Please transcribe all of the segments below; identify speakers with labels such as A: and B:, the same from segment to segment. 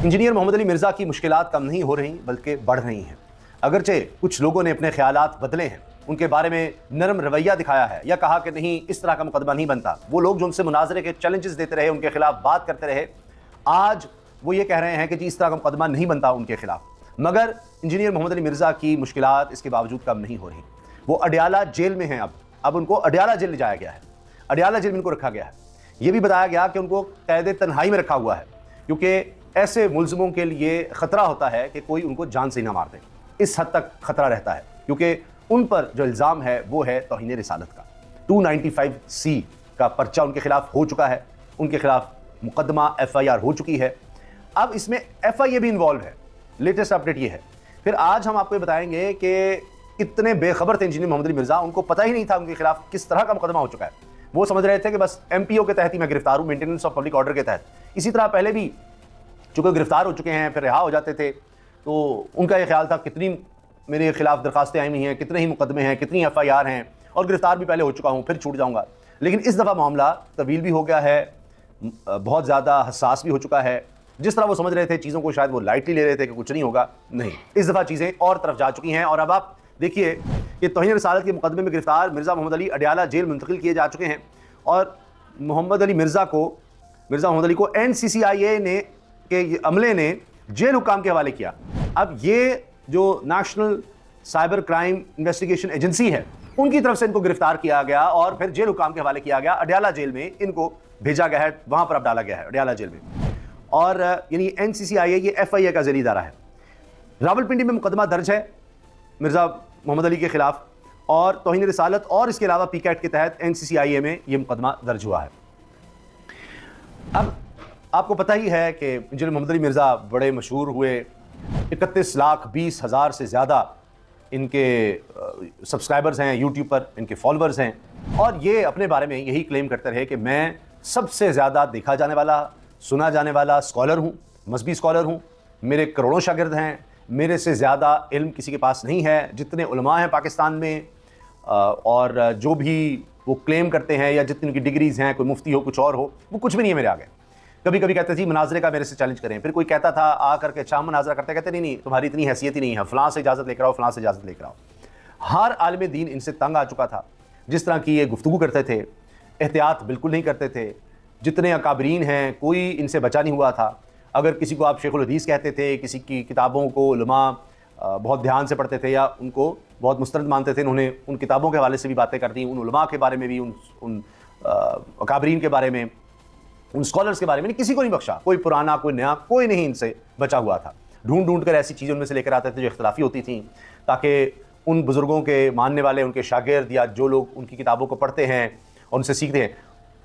A: Engineer Mohammad Ali Mirza की मुश्किलात कम नहीं हो रही बल्कि बढ़ रही हैं। अगरचे कुछ लोगों ने अपने ख्यालात बदले हैं, उनके बारे में नरम रवैया दिखाया है या कहा कि नहीं इस तरह का मुकदमा नहीं बनता, वो लोग जो उनसे मुनाजरे के चैलेंजेस देते रहे, उनके खिलाफ बात करते रहे, आज वो ये कह रहे हैं कि जी इस तरह का मुकदमा नहीं बनता उनके खिलाफ। मगर इंजीनियर मोहम्मद अली मिर्ज़ा की मुश्किलात इसके बावजूद कम नहीं हो रही। वो अडियाला जेल में हैं। अब उनको अडियाला जेल ले जाया गया है, अडियाला जेल में इनको रखा गया है। ये भी बताया गया कि उनको कैद तन्हाई में रखा हुआ है, क्योंकि ऐसे मुल्ज़िमों के लिए ख़तरा होता है कि कोई उनको जान से ना मार दे। इस हद तक ख़तरा रहता है, क्योंकि उन पर जो इल्ज़ाम है वो है तौहीन रिसालत का। 295C का पर्चा उनके खिलाफ हो चुका है, उनके खिलाफ मुकदमा FIR हो चुकी है। अब इसमें FIA भी इन्वॉल्व है। लेटेस्ट अपडेट ये है। फिर आज हम आपको बताएंगे कि कितने बेखबर थे इंजीनियर मोहम्मद अली मिर्ज़ा, उनको पता ही नहीं था उनके खिलाफ किस तरह का मुकदमा हो चुका है। वो समझ रहे थे कि बस MPO के तहत ही मैं गिरफ्तार हूँ, मेंटेनेंस ऑफ पब्लिक ऑर्डर के तहत। इसी तरह पहले भी चूँकि गिरफ्तार हो चुके हैं फिर रिहा हो जाते थे, तो उनका ये ख्याल था कितनी मेरे खिलाफ दरखास्तें आई हुई हैं, कितने ही मुकदमे हैं, कितनी FIR हैं, और गिरफ्तार भी पहले हो चुका हूँ, फिर छूट जाऊँगा। लेकिन इस दफ़ा मामला तवील भी हो गया है, बहुत ज़्यादा हसास भी हो चुका है। जिस तरह वो समझ रहे थे चीज़ों को, शायद वो लाइटली ले रहे थे कि कुछ नहीं होगा, नहीं, इस दफ़ा चीज़ें और तरफ जा चुकी हैं। और अब आप देखिए कि तौहीन रिसालत के मुकदमे में गिरफ्तार मिर्ज़ा मोहम्मद अली अडियाला जेल मुंतकिल किए जा चुके हैं, और मिर्ज़ा मोहम्मद अली को NCCIA ने के अमले ने जेल हुकाम के हवाले किया। अब ये जो national cyber crime investigation agency है, उनकी तरफ से इनको गिरफ्तार किया गया और फिर जेल हुकाम के हवाले किया गया। अडियाला जेल में इनको भेजा गया है, वहाँ पर अब डाला गया है अडियाला जेल में। और यानी NCCIA ये FIA का ज़ेरी इदारा है। रावलपिंडी में मुकदमा दर्ज है मिर्ज़ा मोहम्मद अली के खिलाफ, और तौहीन रिसालत और इसके अलावा PCAT के तहत NCCIA में ये मुकदमा दर्ज हुआ है। अब आपको पता ही है कि इंजीनियर मोहम्मद अली मिर्ज़ा बड़े मशहूर हुए, 31,20,000 से ज़्यादा इनके सब्सक्राइबर्स हैं यूट्यूब पर, इनके फॉलोअर्स हैं, और ये अपने बारे में यही क्लेम करते रहे कि मैं सबसे ज़्यादा देखा जाने वाला, सुना जाने वाला स्कॉलर हूँ, मजहबी स्कॉलर हूँ, मेरे करोड़ों शागिर्द हैं, मेरे से ज़्यादा इल्म किसी के पास नहीं है, जितने उलमा हैं पाकिस्तान में, और जो भी वो क्लेम करते हैं या जितनी उनकी डिग्रीज़ हैं, कोई मुफ्ती हो कुछ और हो, वो कुछ भी नहीं है मेरे आगे। कभी कभी कहते थे मनाजरे का मेरे से चैलेंज करें, फिर कोई कहता था आ करके शाम मनाजरा करते, कहते नहीं तुम्हारी इतनी हैसियत ही नहीं है, फ़लाँ से इजाज़त लेकर आओ, फ़लाँ से इजाज़त लेकर आओ। हर आलिम दीन इनसे तंग आ चुका था। जिस तरह की ये गुफ्तगू करते थे, एहतियात बिल्कुल नहीं करते थे। जितने अकाबरीन हैं कोई इनसे बचा नहीं हुआ था। अगर किसी को आप शेखुल हदीस कहते थे, किसी की किताबों को उलमा बहुत ध्यान से पढ़ते थे या उनको बहुत मुस्तरद मानते थे, उन्होंने उन किताबों के हवाले से भी बातें कर दी, उन उलमा के बारे में भी, उन अकाबरीन के बारे में, उन स्कॉलर्स के बारे में, किसी को नहीं बख्शा। कोई पुराना कोई नया कोई नहीं इनसे बचा हुआ था। ढूंढ ढूंढ कर ऐसी चीज़ें उनमें से लेकर आते थे जो इख्तलाफी होती थी, ताकि उन बुज़ुर्गों के मानने वाले, उनके शागिर्द या जो लोग उनकी किताबों को पढ़ते हैं और उनसे सीखते हैं,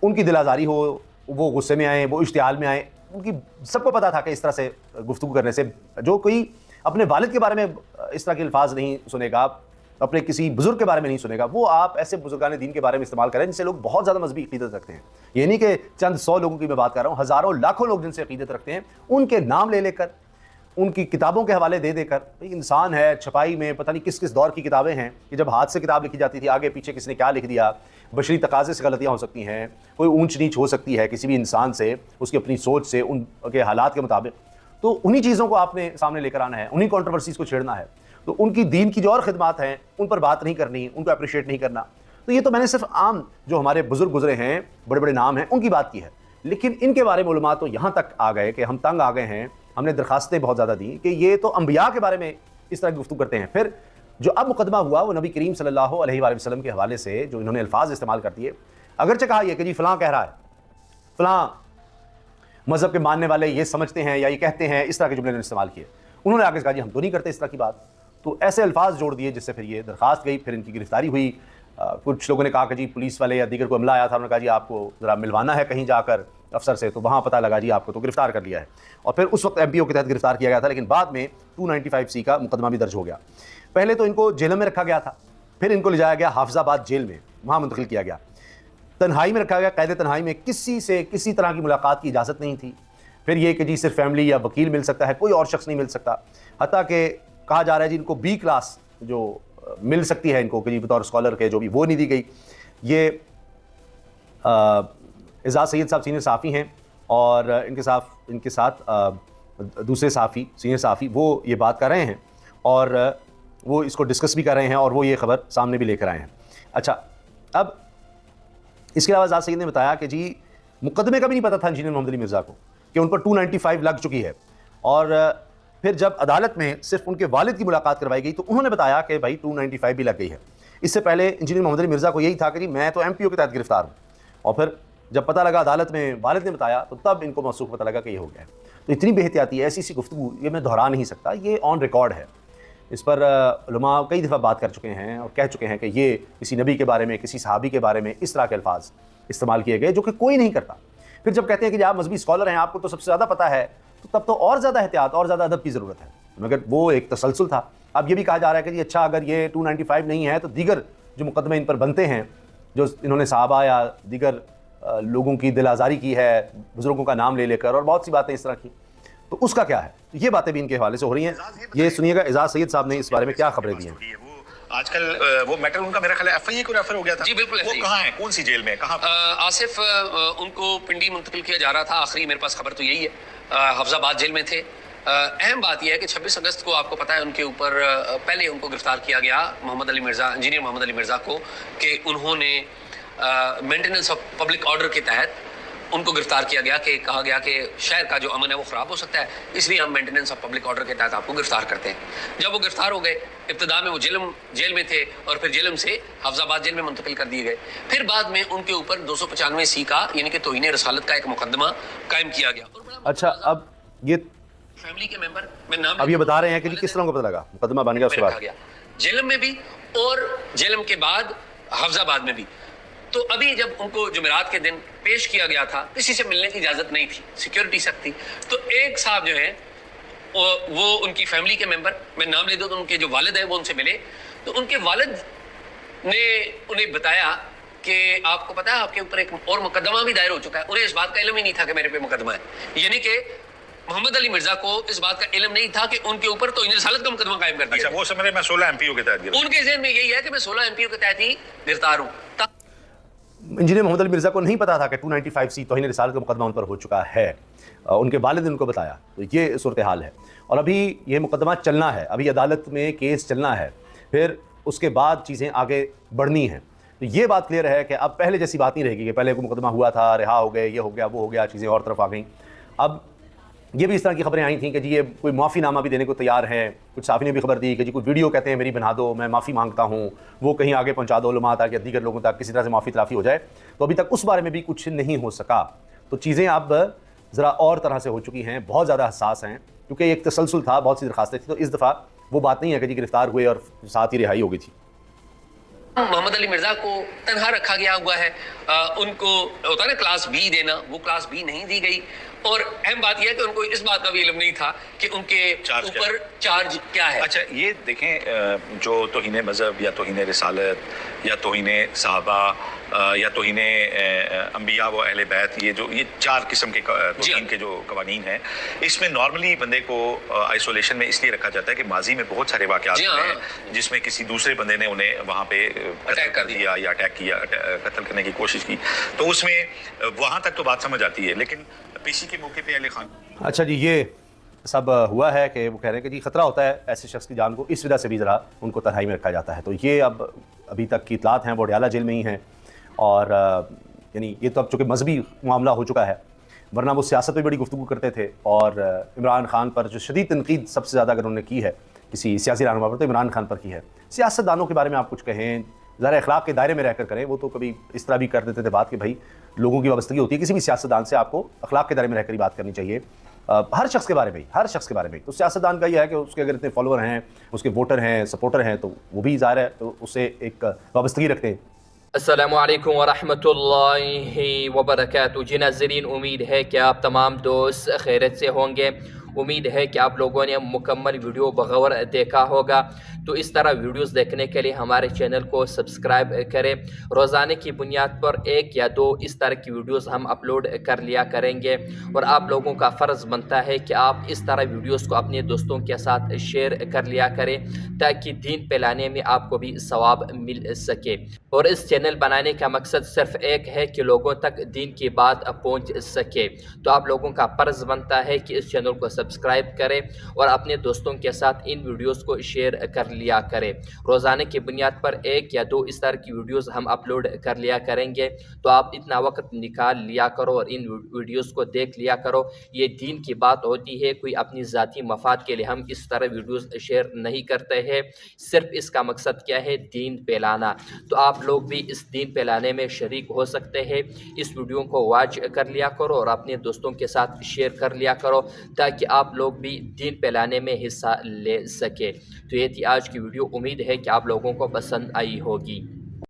A: उनकी दिल आज़ारी हो, वो गुस्से में आए, वो इश्तियाल में आए। उनकी सबको पता था कि इस तरह से गुफ्तगू करने से जो कोई अपने वालिद के बारे में इस तरह के अल्फाज नहीं सुनेगा, अपने किसी बुज़ुर्ग के बारे में नहीं सुनेगा, वो आप ऐसे बुज़ुर्गान दीन के बारे में इस्तेमाल करें जिनसे लोग बहुत ज़्यादा मजहबी अक़ीदत रखते हैं। ये नहीं कि चंद 100 लोगों की मैं बात कर रहा हूँ, हज़ारों लाखों लोग जिनसे अक़ीदत रखते हैं, उनके नाम ले लेकर, उनकी किताबों के हवाले दे देकर, भाई इंसान है, छपाई में पता नहीं किस किस दौर की किताबें हैं कि जब हाथ से किताब लिखी जाती थी, आगे पीछे किसने क्या लिख दिया, बशरी तकाज़े से गलतियाँ हो सकती हैं, कोई ऊंच नीच हो सकती है किसी भी इंसान से, उसकी अपनी सोच से, उनके हालात के मुताबिक। तो उन्हीं चीज़ों को आपने सामने लेकर आना है, उन्हीं कॉन्ट्रोवर्सीज़ को छेड़ना है। तो उनकी दीन की जो और खिदमात हैं उन पर बात नहीं करनी, उनको अप्रिशिएट नहीं करना। तो ये तो मैंने सिर्फ आम जो हमारे बुज़ुर्ग गुजरे हैं, बड़े बड़े नाम हैं, उनकी बात की है। लेकिन इनके बारे में उलमा तो यहाँ तक आ गए कि हम तंग आ गए हैं, हमने दरखास्तें बहुत ज़्यादा दी कि ये तो अंबिया के बारे में इस तरह की गुफ्तगू करते हैं। फिर जो अब मुकदमा हुआ वो नबी करीम सल्लल्लाहु अलैहि वसल्लम के हवाले से जो इन्होंने अल्फाज इस्तेमाल कर दिए, अगरचे कहा यह कि जी फ़लाँ कह रहा है, फ़लाँ मज़हब के मानने वाले ये समझते हैं या ये कहते हैं, इस तरह के जुमले इस्तेमाल किए। उन्होंने आगे कहा जी हम तो नहीं करते इस तरह की बात। तो ऐसे अल्फाज जोड़ दिए जिससे फिर ये दरखास्त गई, फिर इनकी गिरफ्तारी हुई। कुछ लोगों ने कहा कि जी पुलिस वाले या दीगर को अमला आया था, उन्होंने कहा जी आपको ज़रा मिलवाना है कहीं जाकर अफसर से, तो वहाँ पता लगा जी आपको तो गिरफ्तार कर लिया है। और फिर उस वक्त MPO के तहत गिरफ्तार किया गया था, लेकिन बाद में 295C का मुकदमा भी दर्ज हो गया। पहले तो इनको जेल में रखा गया था, फिर इनको ले जाया गया हाफिजाबाद जेल में, वहाँ मुंतकिल किया गया। तन्हाई में रखा गया, कैद तन्हाई में, किसी से किसी तरह की मुलाकात की इजाज़त नहीं थी। फिर ये कि जी सिर्फ फैमिली या वकील मिल सकता है, कोई और शख्स नहीं मिल सकता। हत्ता कि कहा जा रहा है जी इनको B क्लास जो मिल सकती है इनको कि जी बतौर स्कॉलर के, जो भी वो नहीं दी गई। ये एजाज़ सैयद साहब सीनियर सहाफ़ी हैं और इनके साथ दूसरे सहाफ़ी, सीनियर सहाफ़ी, वो ये बात कर रहे हैं और वो इसको डिस्कस भी कर रहे हैं और वो ये खबर सामने भी लेकर आए हैं। अच्छा, अब इसके अलावा एजाज सईद ने बताया कि जी मुकदमे का भी नहीं पता था इंजीनियर मोहम्मद अली मिर्ज़ा को कि उन पर 295 लग चुकी है, और फिर जब अदालत में सिर्फ उनके वालिद की मुलाकात करवाई गई तो उन्होंने बताया कि भाई 295 भी लग गई है। इससे पहले इंजीनियर मोहम्मद अली मिर्ज़ा को यही था कि जी मैं तो MPO के तहत गिरफ्तार हूँ, और फिर जब पता लगा अदालत में वालिद ने बताया तो तब इनको मौसूख पता लगा कि ये हो गया है। तो इतनी बेहतियाती है, ऐसी गुफ्तगू ये मैं दोहरा नहीं सकता, ये ऑन रिकॉर्ड है। इस पर उलमा कई दफ़ा बात कर चुके हैं और कह चुके हैं कि ये किसी नबी के बारे में, किसी सहाबी के बारे में इस तरह के अल्फाज इस्तेमाल किए गए जो कि कोई नहीं करता। फिर जब कहते हैं कि आप मजहबी स्कॉलर हैं, आपको तो सबसे ज़्यादा पता है, तो तब तो और ज़्यादा एहतियात और ज़्यादा अदब की ज़रूरत है। मगर वो एक तसलसल था। अब ये भी कहा जा रहा है कि जी अच्छा अगर ये 295 नहीं है तो दीगर जो मुकदमे इन पर बनते हैं, जो इन्होंने सहाबा या दीगर लोगों की दिल आज़ारी की है, बुज़ुर्गों का नाम ले लेकर और बहुत सी बातें इस तरह की, तो उसका क्या है? तो ये बातें भी इनके हवाले से हो रही हैं। ये सुनिएगा एजाज सईद साहब ने इस बारे में क्या खबरें दी हैं।
B: आजकल वो मैटर उनका मेरा ख्याल है FIA को रेफर हो गया था।
C: जी बिल्कुल।
B: वो कहाँ है, कौन सी जेल में, कहाँ?
C: आसिफ उनको पिंडी मुंतकिल किया जा रहा था। आखिरी मेरे पास खबर तो यही है, हफ्जाबाद जेल में थे। अहम बात यह है कि 26 अगस्त को आपको पता है उनके ऊपर पहले उनको गिरफ्तार किया गया, मोहम्मद अली मिर्ज़ा, इंजीनियर मोहम्मद अली मिर्ज़ा को, कि उन्होंने मेंटेनेंस ऑफ पब्लिक ऑर्डर के तहत उनको गिरफ्तार किया गया कि कहा गया कि शहर का जो अमन है वो ख़राब हो सकता है, इसलिए हम मेंटेनेंस ऑफ पब्लिक ऑर्डर के तहत आपको गिरफ्तार करते हैं। जब वो गिरफ्तार हो गए, इब्तिदा में वो जेल में थे और फिर जेलम से हफ्जाबाद जेल में मुंतकिल कर दिए गए। फिर बाद में उनके ऊपर 295C का यानी कि तौहीन रसालत का एक मुकदमा कायम किया गया।
A: अच्छा, अब ये
C: फैमिली के मेंबर, मैं नाम
A: अब ये बता रहे हैं कि किस तरह को पता लगा मुकदमा बन गया उसके बाद?
C: जेलम में भी और जेलम के बाद हफ्जाबाद में भी। तो अभी जब उनको जुमेरात के दिन पेश किया गया था, किसी से मिलने की इजाज़त नहीं थी, सिक्योरिटी सख्त थी, तो एक साहब जो है वो उनकी फैमिली के मेंबर, मैं नाम ले दूँ तो उनके जो वालिद है वो उनसे मिले, तो उनके वालिद ने उन्हें बताया कि आपको पता है आपके ऊपर एक और मुकदमा भी दायर हो चुका है। उन्हें इस बात का इल्म ही नहीं था कि मेरे पे मुकदमा है, यानी कि मोहम्मद अली मिर्ज़ा को इस बात का इल्म नहीं था कि उनके ऊपर तो रसालत का मुकदमा कायम कर दिया।
B: अच्छा, वो समझ रहे मैं 16 MPO के तहत गिरफ्तार।
C: उनके ज़हन में यही है कि मैं 16 MPO के तहत ही गिरफ्तार हूँ।
A: इंजीनियर मोहम्मद अली मिर्ज़ा को नहीं पता था कि 295C तौहीन रिसालत का मुकदमा उन पर हो चुका है। उनके वालिद ने उनको बताया, तो ये सूरत हाल है। और अभी ये मुकदमा चलना है, अभी अदालत में केस चलना है, फिर उसके बाद चीज़ें आगे बढ़नी हैं। तो ये बात क्लियर है कि अब पहले जैसी बात नहीं रहेगी कि पहले को मुकदमा हुआ था, रिहा हो गए, ये हो गया, वो हो गया, चीज़ें और तरफ आ गई। अब ये भी इस तरह की खबरें आई थी कि जी ये कोई माफ़ीनामा भी देने को तैयार हैं। कुछ साफ़ी ने भी खबर दी कि जी कोई वीडियो कहते हैं मेरी बना दो, मैं माफ़ी मांगता हूँ, वो कहीं आगे पहुँचा दो उलमा तक या दीगर लोगों तक, किसी तरह से माफ़ी तलाफ़ी हो जाए। तो अभी तक उस बारे में भी कुछ नहीं हो सका। तो चीज़ें अब ज़रा और तरह से हो चुकी हैं, बहुत ज़्यादा हसास हैं, क्योंकि एक तसलसल था, बहुत सी दरखास्तें थी। तो इस दफ़ा वो बात नहीं है कि जी गिरफ्तार हुए और साथ ही रिहाई हो गई थी।
C: मोहम्मद अली मिर्ज़ा को तनहा रखा गया हुआ है। उनको होता है ना क्लास B देना, वो क्लास B नहीं दी गई। और अहम बात यह है कि उनको इस बात का भी इल्म नहीं था कि उनके ऊपर चार्ज क्या है।
B: अच्छा, ये देखें, जो तौहीन मज़हब या तौहीन रिसालत या तौहीन सहाबा या तौहीन अंबिया व अहले बैत, ये 4 किस्म के तौहीन के जो कवानीन हैं, इसमें नॉर्मली बंदे को आइसोलेशन में इसलिए रखा जाता है कि माजी में बहुत सारे वाक़यात हैं जिसमें किसी दूसरे बंदे ने उन्हें वहाँ पे
C: अटैक कर दिया
B: या अटैक किया, कत्ल करने की कोशिश की, तो उसमें वहाँ तक तो बात समझ आती है। लेकिन पेशी के मौके पे अली खान,
A: अच्छा जी, ये सब हुआ है कि वो कह रहे हैं कि जी ख़तरा होता है ऐसे शख्स की जान को, इस वजह से भी ज़रा उनको तन्हाई में रखा जाता है। तो ये अब अभी तक की इतलात हैं, वो अडयाला जेल में ही हैं। और यानी ये तो अब चूँकि मजहबी मामला हो चुका है, वरना वो सियासत में बड़ी गुफ्तगू करते थे। और इमरान खान पर जो शदीद तनकीद सबसे ज़्यादा अगर उन्होंने की है किसी सियासी रहनुमा पर, तो इमरान खान पर की है। सियासतदानों के बारे में आप कुछ कहें, ज़रा अखलाक के दायरे में रहकर करें। वो तो कभी इस तरह भी कर देते थे बात कि भाई लोगों की वाबस्तगी होती है, किसी भी सियासतदान से आपको अखलाक के दायरे में रहकर ही बात करनी चाहिए, हर शख्स के बारे में, हर शख्स के बारे में। तो सियासतदान का यह है कि उसके अगर इतने फॉलोअर हैं, उसके वोटर हैं, सपोर्टर हैं, तो वो भी ज़ाहिर है तो उससे एक वाबस्तगी रखते हैं।
D: अस्सलामु अलैकुम वरहमतुल्लाहि वबरकातुहू। जी नाज़रीन, उम्मीद है कि आप तमाम दोस्त खैरियत से होंगे। उम्मीद है कि आप लोगों ने मुकम्मल वीडियो बगौर देखा होगा। तो इस तरह वीडियोस देखने के लिए हमारे चैनल को सब्सक्राइब करें। रोज़ाना की बुनियाद पर 1 या 2 इस तरह की वीडियोस हम अपलोड कर लिया करेंगे, और आप लोगों का फ़र्ज़ बनता है कि आप इस तरह वीडियोस को अपने दोस्तों के साथ शेयर कर लिया करें, ताकि दीन फैलाने में आपको भी सवाब मिल सके। और इस चैनल बनाने का मकसद सिर्फ एक है कि लोगों तक दीन की बात पहुँच सके। तो आप लोगों का फ़र्ज़ बनता है कि इस चैनल को سبسکرائب کریں اور اپنے دوستوں کے ساتھ ان ویڈیوز کو شیئر کر لیا کریں۔ روزانہ کی بنیاد پر 1 یا 2 اس طرح کی ویڈیوز ہم اپلوڈ کر لیا کریں گے، تو آپ اتنا وقت نکال لیا کرو اور ان ویڈیوز کو دیکھ لیا کرو۔ یہ دین کی بات ہوتی ہے، کوئی اپنی ذاتی مفاد کے لیے ہم اس طرح ویڈیوز شیئر نہیں کرتے ہیں، صرف اس کا مقصد کیا ہے؟ دین پھیلانا۔ تو آپ لوگ بھی اس دین پھیلانے میں شریک ہو سکتے ہیں۔ اس ویڈیو کو واچ کر لیا کرو اور اپنے دوستوں کے ساتھ شیئر کر لیا کرو تاکہ آپ لوگ بھی دین پھیلانے میں حصہ لے سکے۔ تو یہ تھی آج کی ویڈیو، امید ہے کہ آپ لوگوں کو پسند آئی ہوگی۔